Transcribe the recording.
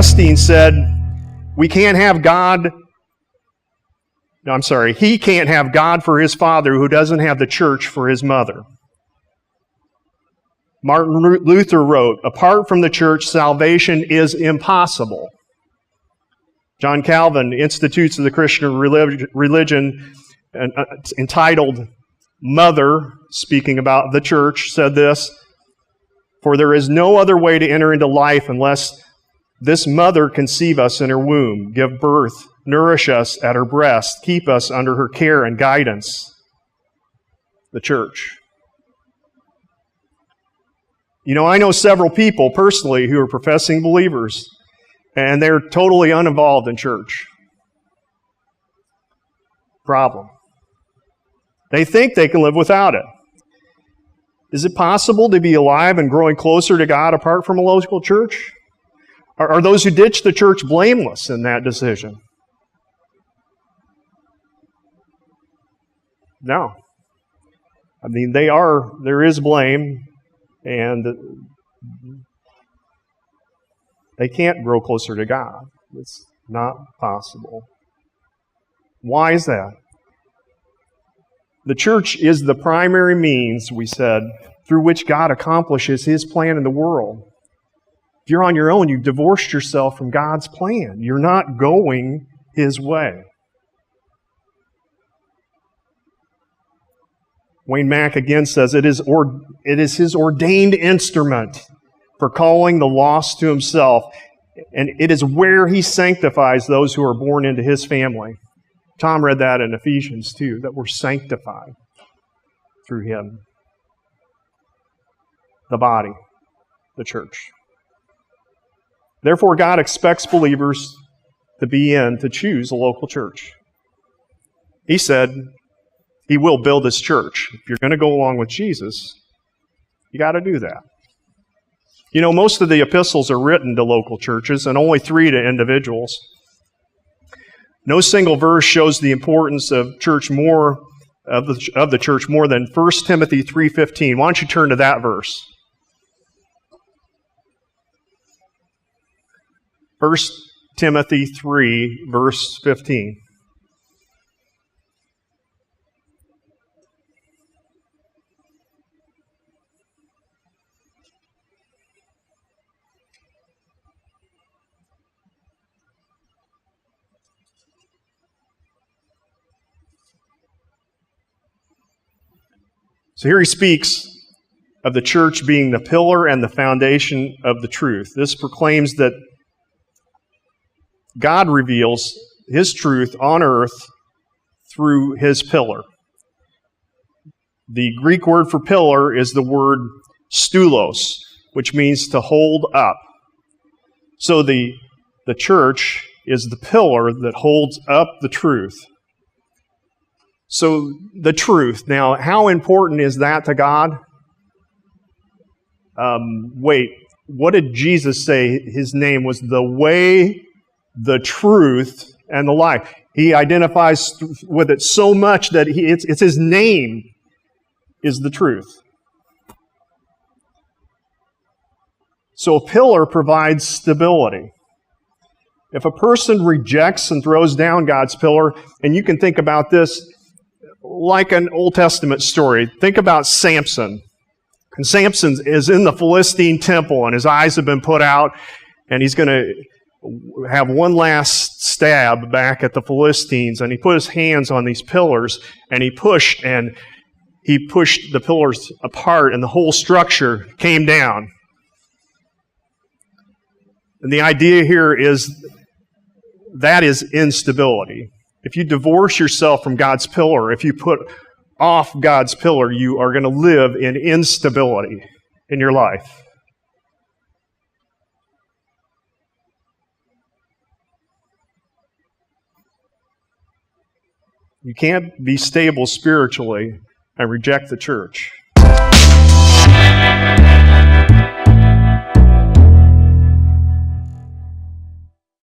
Augustine said, he can't have God for his father who doesn't have the church for his mother. Martin Luther wrote, apart from the church, salvation is impossible. John Calvin, Institutes of the Christian Religion, entitled Mother, speaking about the church, said this, for there is no other way to enter into life unless this mother conceive us in her womb, give birth, nourish us at her breast, keep us under her care and guidance. The church. You know, I know several people personally who are professing believers, and they're totally uninvolved in church. Problem. They think they can live without it. Is it possible to be alive and growing closer to God apart from a local church? Are those who ditch the church blameless in that decision? No. I mean, there is blame, and they can't grow closer to God. It's not possible. Why is that? The church is the primary means, we said, through which God accomplishes His plan in the world. If you're on your own, you've divorced yourself from God's plan. You're not going His way. Wayne Mack again says, it is His ordained instrument for calling the lost to Himself, and it is where He sanctifies those who are born into His family. Tom read that in Ephesians 2, that we're sanctified through Him. The body, the church. Therefore, God expects believers to choose a local church. He said He will build His church. If you're going to go along with Jesus, you got to do that. You know, most of the epistles are written to local churches and only 3 to individuals. No single verse shows the importance of the church more than 1 Timothy 3:15. Why don't you turn to that verse? 1 Timothy 3, verse 15. So here he speaks of the church being the pillar and the foundation of the truth. This proclaims that God reveals His truth on earth through His pillar. The Greek word for pillar is the word stoulos, which means to hold up. So the church is the pillar that holds up the truth. So the truth. Now, how important is that to God? What did Jesus say His name was? The way, the truth, and the life. He identifies with it so much that it's His name is the truth. So a pillar provides stability. If a person rejects and throws down God's pillar, and you can think about this like an Old Testament story. Think about Samson. And Samson is in the Philistine temple, and his eyes have been put out, and he's going to have one last stab back at the Philistines, and he put his hands on these pillars, and he pushed the pillars apart, and the whole structure came down. And the idea here is that is instability. If you divorce yourself from God's pillar, if you put off God's pillar, you are going to live in instability in your life. You can't be stable spiritually and reject the church.